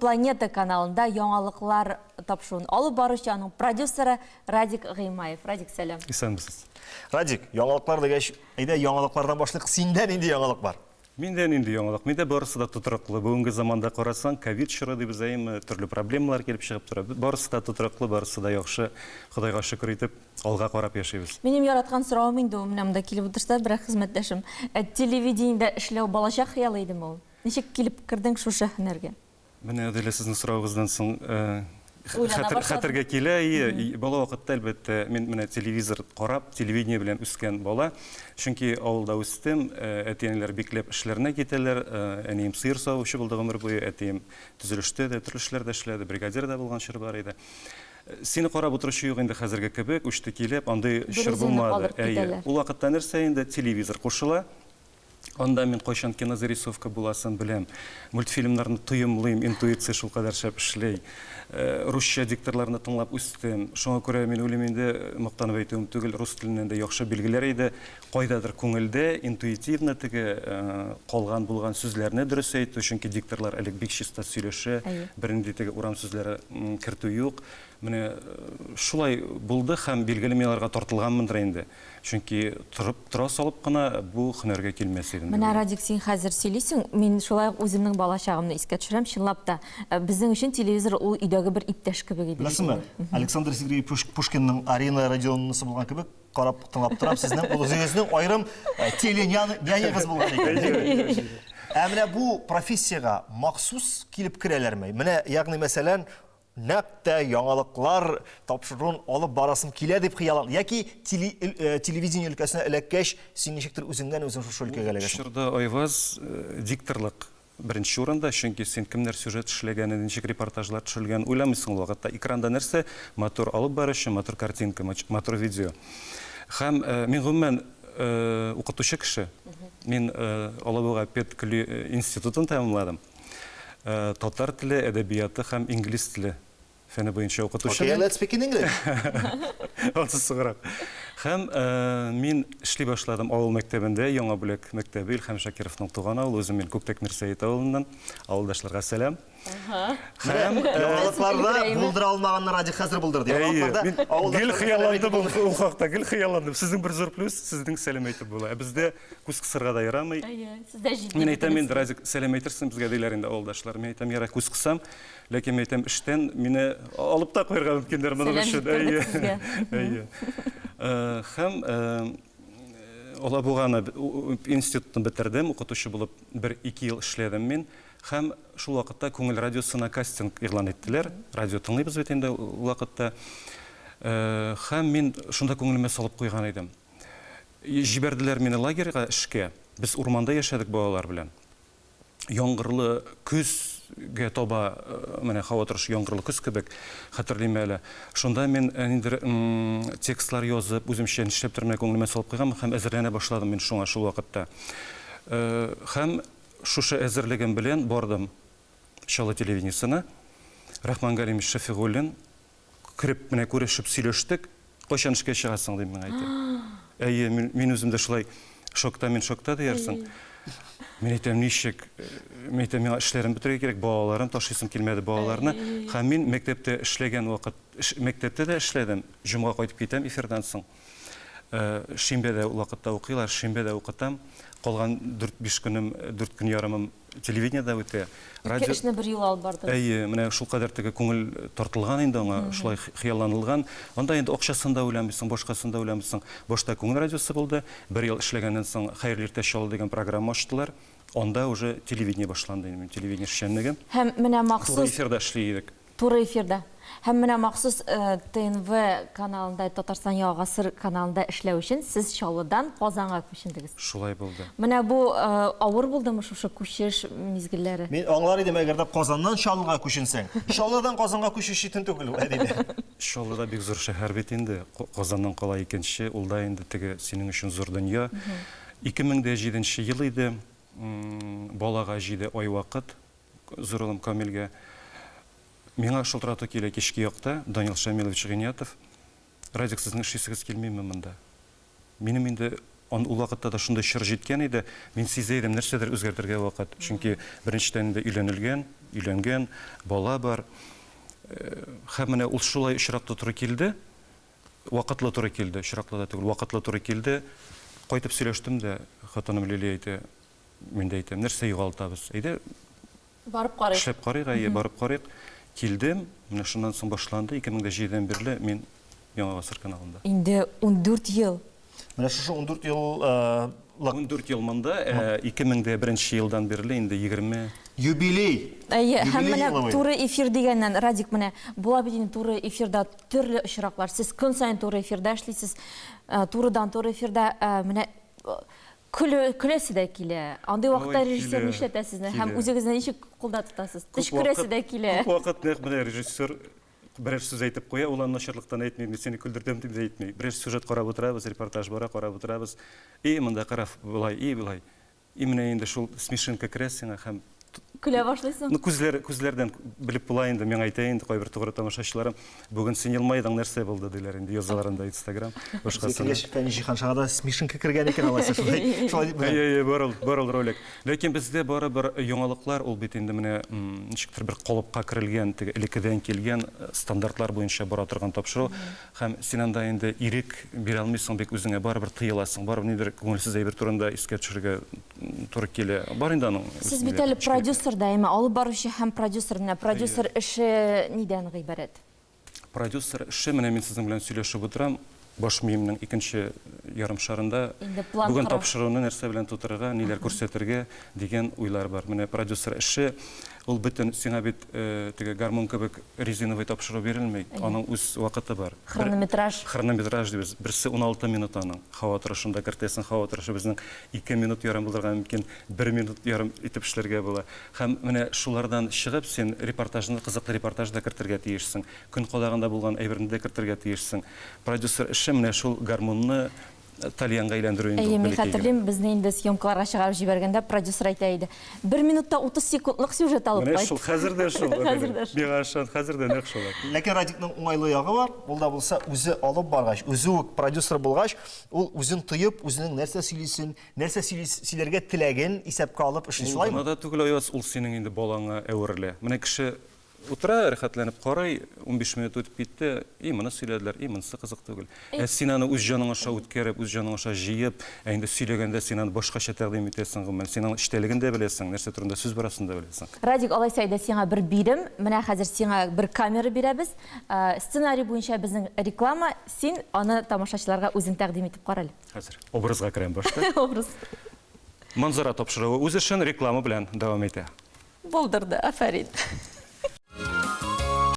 Планета каналында яңалыклар тапшыруын алып баручы аның продюсеры Радик Гыймаев. Радик, сәлем. Исәнбез. Радик, яңалыклар дигәч, әйдә яңалыклардан башлык, синдән инде яңалык бар. Миндән инде яңалык. Миндә барысы да тотрыклы. Бүгенге заманда карасаң, ковид чоры дибез әйме, төрле проблемалар килеп чыгып тора. Барысы да тотрыклы, барысы да яхшы. Худайга шөкер итеп, алга карап яшибез. Минем яраткан соравым инде менә монда килеп утырса, бер хезмәттәшем. Телевидениедә эшләү балачак хыялы идеме ул? Ничек килеп кирдең шушы һөнәргә? Менә диле сезнең соравыгыздан соң хәтергә килә, бала вакытта әлбәттә мин менә телевизор карап, телевидение белән үскән бала. Чөнки авылда үстем, әтиәниләр бикләп эшләренә китәләр, әнием сыер савучы булды гомер буе, әтием төзелештә дә, төрле эшләрдә эшләде, бригадир да булган чор бар иде. Сине карап утыручы юк инде хәзерге кебек, үчте килеп, андый чор булмады. Ул вакытта нәрсә инде телевизор кушыла. Анда мин кайчан кинозарисовка буласын беләм. Мультфильмнарны тоемлыйм, интуиция шул кадәр шәп эшләй. Русча дикторларны тыңлап үстем. Шуңа күрә мин үлем инде мактанып әйтүем түгел, рус теленнән дә яхшы билгеләр иде. Кайдадыр күңелдә интуитивно теге калган булган сүзләрне дөрес әйтү, чөнки дикторлар әле бик чиста сөйләшә, бернинди теге урам сүзләре кертү юк. Менә шулай булды һәм билгеле мин аларга тартылганмындыр инде. Чөнки тора салып кына бу һөнәргә килмәс идем. Менә Радик, син хәзер сөйлисең, мин шулай үземнең балачагымны искә төшерәм, чынлап та. Безнең өчен телевизор ул өйдәге бер иптәш кебек иде. Беләсеңме? Александр Сергеевич Пушкинның Арина Родионовнасы булган кебек, карап тыңлап торам, сезнең үзегезнең аерым теленянигыз булган икән. Менә бу профессиягә махсус килеп керәләрме? Менә ягъни мәсәлән, нәктә яңалыклар тапшыруын алып барасым килә дип хыяллан. Яки телевидение өлкәсенә эләккәч, син ничектер үзеңнән үзең шушы өлкәгә эләгәсең? Шурда айваз дикторлык беренче урында, чөнки син кемнәр сюжет эшләгән, ничек репортажлар төшелгән, уйламыйсың ул вакытта. Экранда нәрсә? Мотор алып баручы, мотор картинка, мотор видео. Һәм мин гомумән укытучы кеше. Мин Алабуга педколлеж институтын тәмамладым. Татар теле, әдәбияты һәм инглиз теле фәне буенча укытучы. Okay, let's speak in English. Онсыз сыграк. Һәм мин эшли башладым авыл мәктәбендә, Яңа Бүләк мәктәбе, Илһам Шакировның туган авылы, үзем мин Күктәк Мирсәет авылыннан. Авылдашларга сәлам. Һәм яңалыкларда булдыра алмаганны Радик хәзер булдырды. Яңалыкларда гел хыялландым ул хакта, гел хыялландым. Сезнең бер зур плюс, сезнең сәлам әйтеп була. Бездә күз кысырга да ярамый. Сездә җитди. Мин әйтәм инде, Радик, сәлам әйтерсең безгә диләр инде авылдашлар. Мин әйтәм, яра күз кысам, ләкин мин әйтәм, эштән мине алып та куярга мөмкиндер моның өчен. Һәм Алабуганы институтын бетердем, укытучы булып 1-2 ел эшләдем мин. Һәм шул вакытта күңел радиосына кастинг игълан иттеләр. Радио тыңлыйбыз бит инде ул вакытта. Һәм мин шунда күңелемә салып куйган идем. Җибәрделәр мине лагерьга эшкә. Без урманда яшәдек балалар белән. Яңгырлы көзгә таба, менә һава торышы яңгырлы көз кебек хәтерлим әле. Шунда мин инде текстлар язып, үземчә нишләптер менә күңелемә салып куйган һәм әзерләнә башладым мин шуңа шул вакытта. Һәм шушы әзерлегем белән бардым Чаллы телевидениесына. Рахман Галимович Шафигуллин кирип менә күрешеп сөйләштек. Кайчан эшкә чыгасың дип мин әйтте. Әйе, мин үзем дә шулай шокта диярсең. Мин әйтәм, ничек? Мин әйтәм, миңа эшләрем бетерергә кирәк, балаларым ташыйсым килмәде балаларны. Һәм мин мәктәптә эшләгән вакыт, мәктәптә дә эшләдем. Җомга кайтып китәм эфирдан соң. Шимбәдә вакытта укыйлар, шимбәдә укытам. Калган 4-5 көнем, 4 көн ярымым телевидениедә үтә. Радио эшне бер ел алып барды. Әйе, менә шул кадәр теге күңел тартылган инде аңа, шулай хыялланылган. Анда инде акчасын да уйламыйсың, башкасын да уйламыйсың. Башта күңел радиосы булды. 1 ел эшләгәннән соң Хәерле иртә Чаллы дигән программа ачтылар. Анда уже телевидение башланды. Мин телевидение эшчәнлеге. Һәм менә махсус туры эфирда эшли идек. Туры эфирда. Һәм менә махсус ТНВ каналында, Татарстан Яңа гасыр каналында эшләү өчен сез Чаллыдан Казанга күчендегез. Шулай булды. Менә бу авыр булдымы шушы күчеш мизгелләре? Мин аңлар идем, әгәр дә Казаннан Чаллыга күченсәң. Чаллыдан Казанга күчеш итен түгел ул әдиде. Чаллыда бик зур шәһәр бит инде. Казаннан кала икенче, ул да инде теге синең өчен зур дөнья. 2007 ел иде. Балага җиде ай вакыт. Зурылым Камилгә. Миңа шылтырату килә кичке якта, Данил Шамилович Гыйниятов. Радик, сезнең эшлисегез килмиме монда? Минем инде ул вакытта да шундай чор җиткән иде. Мин сизәйдем нәрсәдер үзгәртергә вакыт. Чөнки беренчедән дә өйләнгән, бала бар. Һәм менә ул шулай очраклы туры килде. Вакытлы туры килде, очраклы да түгел, вакытлы туры килде. Кайтып сөйләштем дә, хатыным Лилия әйтә, мин дә әйтәм, нәрсә югалтабыз? Әйдә, Барып карыйк. эшләп карыйк, барып карыйк. Килдем, менә шуннан соң башланды. 2007-дән бирле мин Яңа Гасыр каналында. Инде 14 ел. Менә шушы 14 ел 14 ел монда, 2001 елдан бирле инде 20 юбилей. Әйе, һәм Юбилей менә елы. туры эфир дигәннән, Радик, менә була бит инде туры эфирда төрле очраклар. Сез көн сайын туры эфирда эшлисез, турыдан туры эфирда менә көләсе дә килә. Андый вакытта Ой, режиссер килә, нишләтә сезне килә. һәм үзегезне ничек кулда тотасыз? Теш күрәсе дә килә. Күп вакыт нәкъ менә режиссер берәр сүз әйтеп куя, ул начарлыктан әйтмәй, мин сине күлдердем дип әйтмәй. Берәр сюжет карап утырабыз, репортаж бара, карап утырабыз. Монда карап булай, булай. Менә инде шул смешинка керә сиңа һәм Көлә башлыйсың. күзләрдән белеп була инде, мин әйтә инде кайбер тугры тамашачыларым, бүген син елмайдың, нәрсә булды диләр инде язаларында Instagram, башкасында. Яшькән җиһан шагада смешинка кергән икән алайса шулай. Барыл ролик. Ләкин бездә бары бер яңалыклар ул бит инде менә ничектер бер калыпка керелгән, теге элеккедән килгән стандартлар буенча бара торган тапшыру һәм син анда инде ирек бирә алмыйсың, бик үзеңә барыбер тыеласың, барыбер нидер күңелсез әйбер турында искә төшерергә туры килә. Бар инде аның. Сез бит әле продюсер дайма, алып баручы һәм продюсер менә. Продюсер эше нидән гыйбарәт? Продюсер эше менә мин сезнең белән сөйләшеп утырам. Баш миемнең икенче ярым шарында Инде план бүген корып. тапшыруны нәрсә белән тутырырга, ниләр күрсәтергә дигән уйлар бар. Менә продюсер эше ул бөтен сиңа бит теге гармон кебек резиновый тапшыру бирелмәй. Аның үз вакыты бар. Хронометраж дибез. Берсе 16 минут аның. Һава торышында кертәсең, һава торышы безнең 2 минут ярым булырга мөмкин, 1 минут ярым итеп эшләргә була. Һәм менә шулардан чыгып син репортажны, кызыклы репортажда кертергә тиешсең. Көн калагында булган әйберне дә кертергә тиешсең. Продюсер эше менә шул гармонны тальянга әйләндерү инде. Әйе, мин хәтерлим, безне инде съемкаларга чыгарып җибәргәндә продюсер әйтә иде. 1 минутта 30 секундлык сюжет алып Менә кайт. шул хәзердә шул. Хәзердә шул. Миңа ышан, хәзердә нәкъ шул. Ләкин Радикның уңайлы ягы бар. Ул да булса үзе алып баргач, үзе үк продюсер булгач, ул үзен тоеп, үзенең нәрсә сөйлисен, нәрсә сөйләргә теләген исәпкә алып эшли шулаймы? Ул да түгел, Аяз, ул синең инде балаңа әверелә. Менә кеше утыра, рәхәтләнеп карый, 15 минут үтеп китте, моны сөйләделәр, монысы кызык түгел. Син аны үз җаның аша үткәреп, үз җаның аша җыеп, инде сөйләгәндә син аны башкача тәкъдим итәсең, синең эчтәлеген дә беләсең, нәрсә турында сүз барасын да беләсең. Радик, алайса әйдә, сиңа бер бирем, менә хәзер сиңа бер камера бирәбез. Сценарий буенча безнең реклама, син аны тамашачыларга үзең тәкъдим итеп кара әле. Хәзер образга керәм башта. Образ. Манзара тапшыруы үз эшен реклама белән дәвам итә. Булдырды, афәрин.